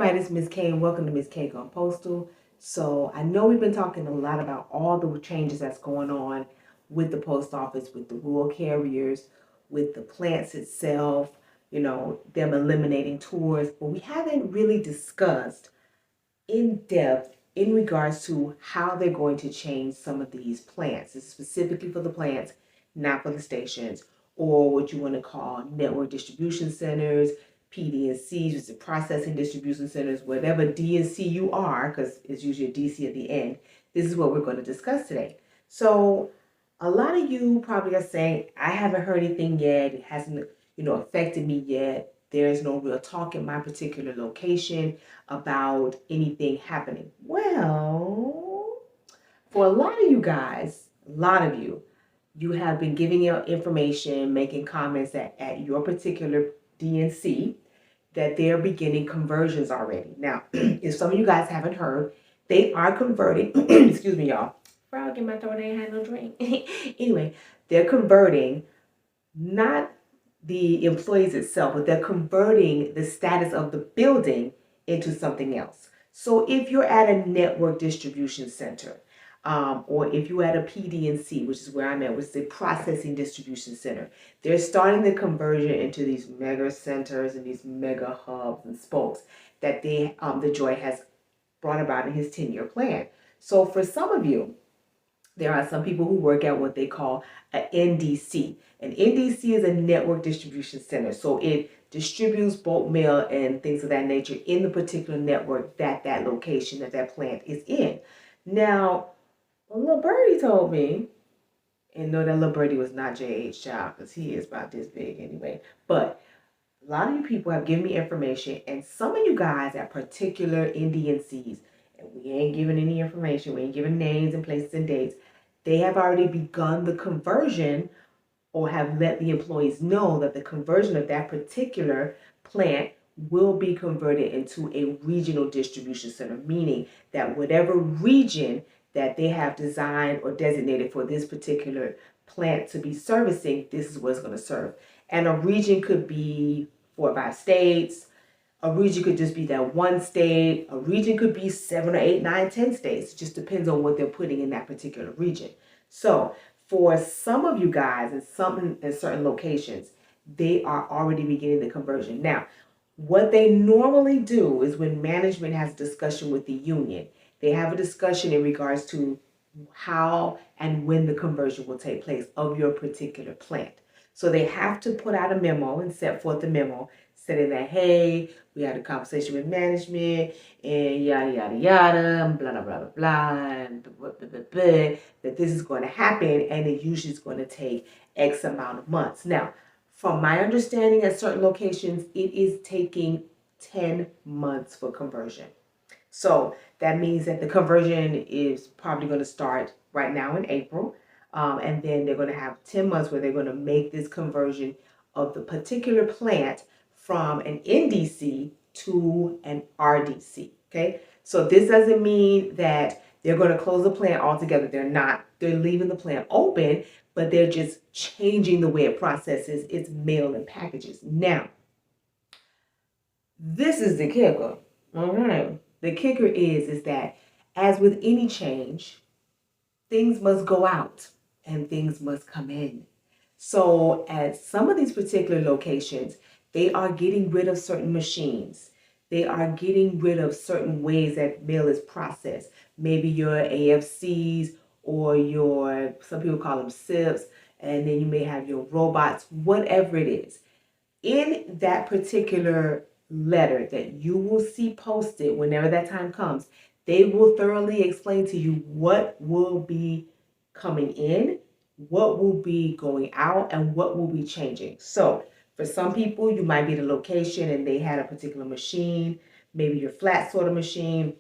everybody, it's Miss K and welcome to Miss K on Postal. So I know we've been talking a lot about all the changes that's going on with the post office, with the rural carriers, with the plants itself, them eliminating tours, but we haven't really discussed in depth in regards to how they're going to change some of these plants. It's specifically for the plants, not for the stations, or what you want to call network distribution centers, PDCs, which is processing distribution centers, whatever DNC you are, because it's usually a DC at the end. This is what we're going to discuss today. So a lot of you probably are saying, I haven't heard anything yet. It hasn't, affected me yet. There's no real talk in my particular location about anything happening. Well, for a lot of you guys, a lot of you have been giving your information, making comments at your particular DNC that they're beginning conversions already. Now, if some of you guys haven't heard, they are converting, excuse me, y'all. Frog in my throat, I ain't had no drink. Anyway, they're converting not the employees itself, but they're converting the status of the building into something else. So if you're at a network distribution center, or if you're at a PDC, which is where I'm at, which is a processing distribution center, they're starting the conversion into these mega centers and these mega hubs and spokes that the Joy has brought about in his 10-year plan. So for some of you, there are some people who work at what they call an NDC. An NDC is a network distribution center. So it distributes bulk mail and things of that nature in the particular network that location, that plant is in. Now, little birdie told me, and no, that little birdie was not J.H. Child, because he is about this big anyway. But a lot of you people have given me information, and some of you guys at particular NDNCs, and we ain't giving any information, we ain't giving names and places and dates, they have already begun the conversion or have let the employees know that the conversion of that particular plant will be converted into a regional distribution center, meaning that whatever region that they have designed or designated for this particular plant to be servicing, this is what it's going to serve. And a region could be 4 or 5 states. A region could just be that one state. A region could be 7 or 8, 9, 10 states. It just depends on what they're putting in that particular region. So for some of you guys in certain locations, they are already beginning the conversion. Now, what they normally do is when management has a discussion with the union, they have a discussion in regards to how and when the conversion will take place of your particular plant. So they have to put out a memo and set forth a memo saying that, hey, we had a conversation with management and yada, yada, yada, blah, blah, blah, blah, blah, and blah, blah, blah, blah, that this is going to happen and it usually is going to take X amount of months. Now, from my understanding at certain locations, it is taking 10 months for conversion. So that means that the conversion is probably going to start right now in April. And then they're going to have 10 months where they're going to make this conversion of the particular plant from an NDC to an RDC. Okay. So this doesn't mean that they're going to close the plant altogether. They're not. They're leaving the plant open, but they're just changing the way it processes its mail and packages. Now, this is the kicker. All right. The kicker is that as with any change, things must go out and things must come in. So at some of these particular locations, they are getting rid of certain machines. They are getting rid of certain ways that mail is processed. Maybe your AFCs or some people call them SIPs, and then you may have your robots, whatever it is. In that particular letter that you will see posted whenever that time comes, they will thoroughly explain to you what will be coming in, what will be going out, and what will be changing. So for some people, you might be at a location and they had a particular machine, maybe your flat sorter machine,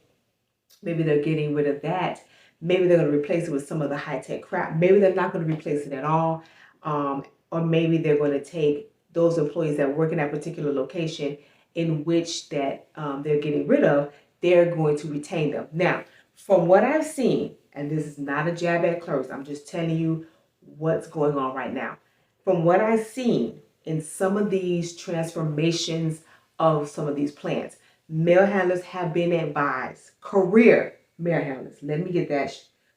maybe they're getting rid of that. Maybe they're going to replace it with some of the high-tech crap. Maybe they're not going to replace it at all. Or maybe they're going to take those employees that work in that particular location in which that they're getting rid of, they're going to retain them. Now, from what I've seen, and this is not a jab at clerks, I'm just telling you what's going on right now. From what I've seen in some of these transformations of some of these plants, mail handlers have been advised, career mail handlers, let me get that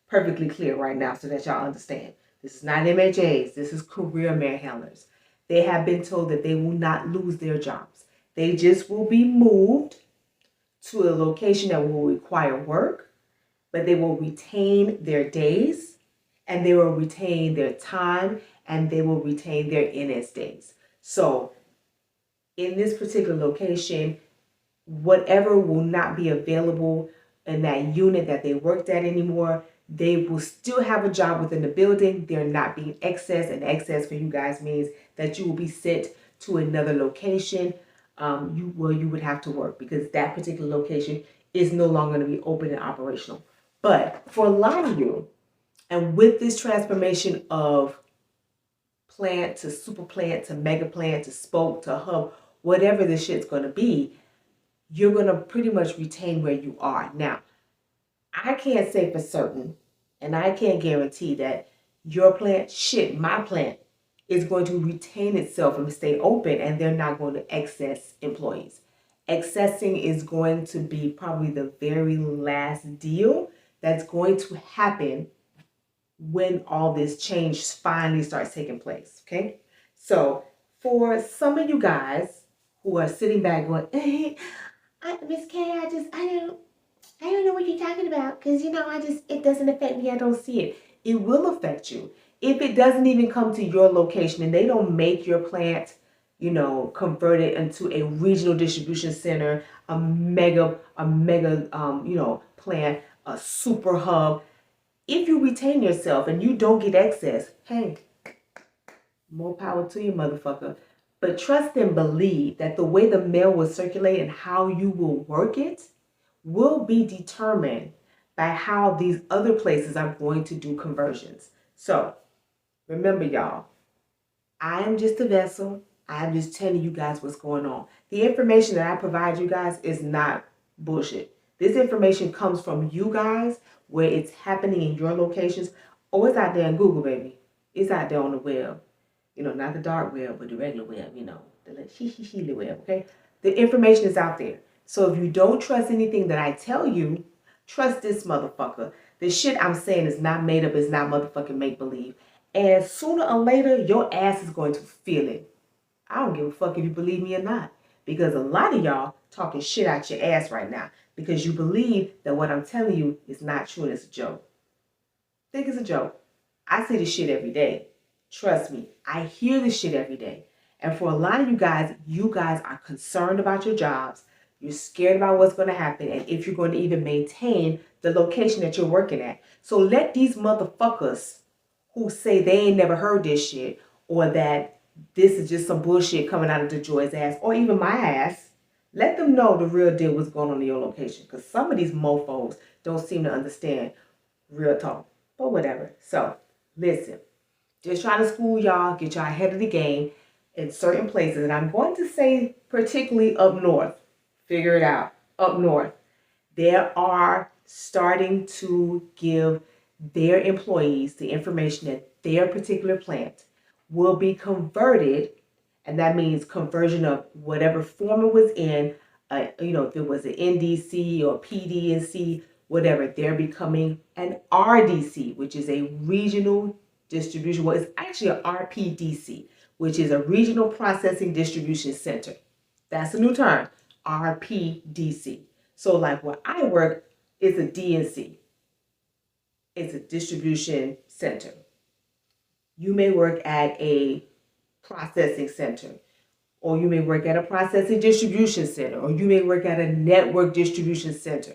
perfectly clear right now so that y'all understand. This is not MHAs, this is career mail handlers. They have been told that they will not lose their jobs. They just will be moved to a location that will require work, but they will retain their days and they will retain their time and they will retain their NS days. So in this particular location, whatever will not be available in that unit that they worked at anymore, they will still have a job within the building. They're not being excess, and excess for you guys means that you will be sent to another location you would have to work because that particular location is no longer going to be open and operational. But for a lot of you, and with this transformation of plant to super plant to mega plant to spoke to hub, whatever this shit's going to be, you're going to pretty much retain where you are. Now, I can't say for certain, and I can't guarantee that your plant, my plant, is going to retain itself and stay open and they're not going to excess employees. Accessing is going to be probably the very last deal that's going to happen when all this change finally starts taking place, okay? So for some of you guys who are sitting back going, hey, Miss K, I don't know what you're talking about because, it doesn't affect me. I don't see it. It will affect you. If it doesn't even come to your location and they don't make your plant, convert it into a regional distribution center, a mega, plant, a super hub. If you retain yourself and you don't get excess, hey, more power to you, motherfucker. But trust and believe that the way the mail will circulate and how you will work it will be determined by how these other places are going to do conversions. So remember, y'all, I am just a vessel. I'm just telling you guys what's going on. The information that I provide you guys is not bullshit. This information comes from you guys where it's happening in your locations. Oh, it's out there in Google, baby. It's out there on the web. Not the dark web, but the regular web, the web, okay? The information is out there. So if you don't trust anything that I tell you, trust this motherfucker. The shit I'm saying is not made up, it's not motherfucking make-believe. And sooner or later, your ass is going to feel it. I don't give a fuck if you believe me or not. Because a lot of y'all talking shit out your ass right now. Because you believe that what I'm telling you is not true and it's a joke. Think it's a joke. I see this shit every day. Trust me, I hear this shit every day. And for a lot of you guys are concerned about your jobs. You're scared about what's going to happen and if you're going to even maintain the location that you're working at. So let these motherfuckers who say they ain't never heard this shit or that this is just some bullshit coming out of the Joy's ass or even my ass, let them know the real deal what's going on in your location. Because some of these mofos don't seem to understand real talk. But whatever. So, listen. Just trying to school y'all, get y'all ahead of the game in certain places. And I'm going to say particularly up north. Figure it out. Up north. They are starting to give their employees the information that their particular plant will be converted. And that means conversion of whatever form it was in. If it was an NDC or PDNC, whatever, they're becoming an RDC, which is a regional distribution. Well, it's actually an RPDC, which is a regional processing distribution center. That's a new term, RPDC. So like where I work is a DNC. It's a distribution center. You may work at a processing center, or you may work at a processing distribution center, or you may work at a network distribution center.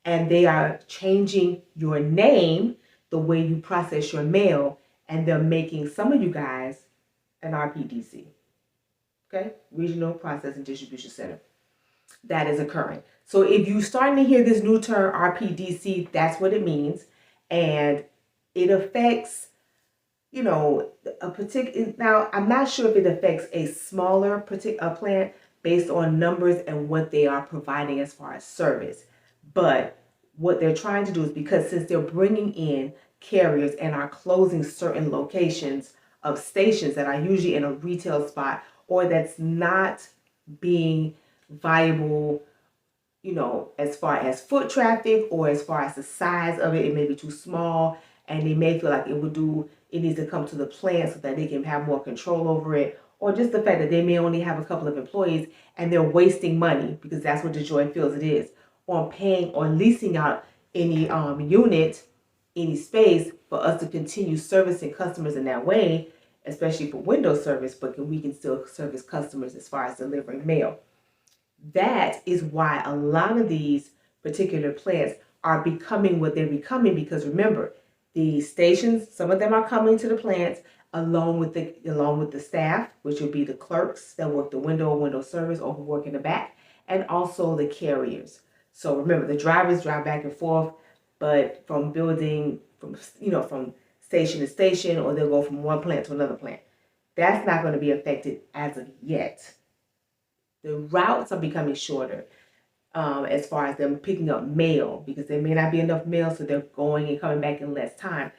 And they are changing your name, the way you process your mail, and they're making some of you guys an RPDC, okay? Regional Processing Distribution Center. That is occurring. So if you're starting to hear this new term RPDC, that's what it means. And it affects, a particular, now I'm not sure if it affects a smaller plant based on numbers and what they are providing as far as service. But what they're trying to do is because since they're bringing in carriers and are closing certain locations of stations that are usually in a retail spot or that's not being viable as far as foot traffic or as far as the size of it, it may be too small, and they may feel like it needs to come to the plant so that they can have more control over it, or just the fact that they may only have a couple of employees and they're wasting money, because that's what DeJoy feels it is, on paying or leasing out any unit, any space for us to continue servicing customers in that way, especially for window service, but we can still service customers as far as delivering mail. That is why a lot of these particular plants are becoming what they're becoming, because remember, the stations, some of them are coming to the plants along with the staff, which would be the clerks that work the window service or who work in the back, and also the carriers. So remember, the drivers drive back and forth, but from station to station, or they'll go from one plant to another plant. That's not going to be affected as of yet. The routes are becoming shorter as far as them picking up mail, because there may not be enough mail, so they're going and coming back in less time.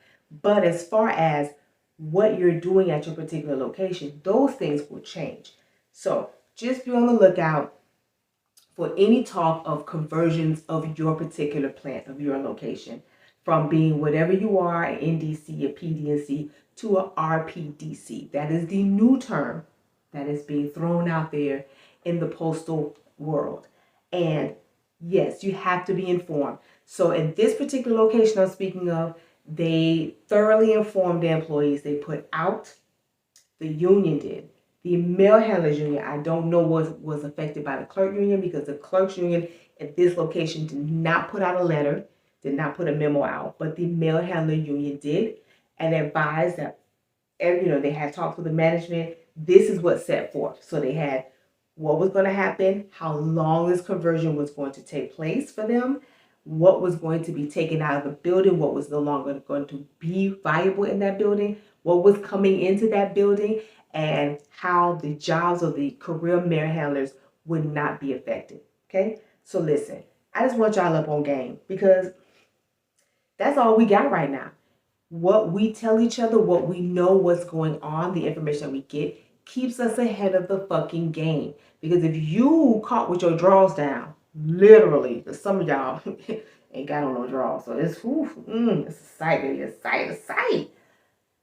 But as far as what you're doing at your particular location, those things will change. So just be on the lookout for any talk of conversions of your particular plant, of your location, from being whatever you are, an NDC, a PDC, to a RPDC. That is the new term that is being thrown out there in the postal world. And yes, you have to be informed. So in this particular location I'm speaking of, they thoroughly informed the employees. They put out, the union did. The mail handlers union, I don't know what was affected by the clerk union, because the clerks union at this location did not put out a letter, did not put a memo out, but the mail handler union did, and advised that, they had talked with the management. This is what's set forth. So they had what was going to happen, how long this conversion was going to take place for them, what was going to be taken out of the building, what was no longer going to be viable in that building, what was coming into that building, and how the jobs of the career mail handlers would not be affected. Okay? So listen, I just want y'all up on game, because that's all we got right now. What we tell each other, what we know, what's going on, the information that we get keeps us ahead of the fucking game. Because if you caught with your drawers down, literally, because some of y'all ain't got on no drawers, so it's a sight, baby, a sight.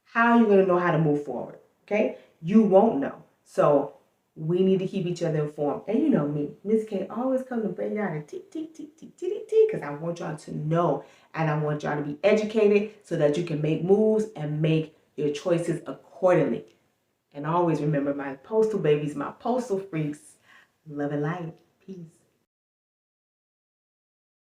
How are you gonna know how to move forward? Okay, you won't know. So we need to keep each other informed. And you know me, Miss K always come to bring y'all the tick, because I want y'all to know, and I want y'all to be educated so that you can make moves and make your choices accordingly. And always remember, my postal babies, my postal freaks, love and light. Peace.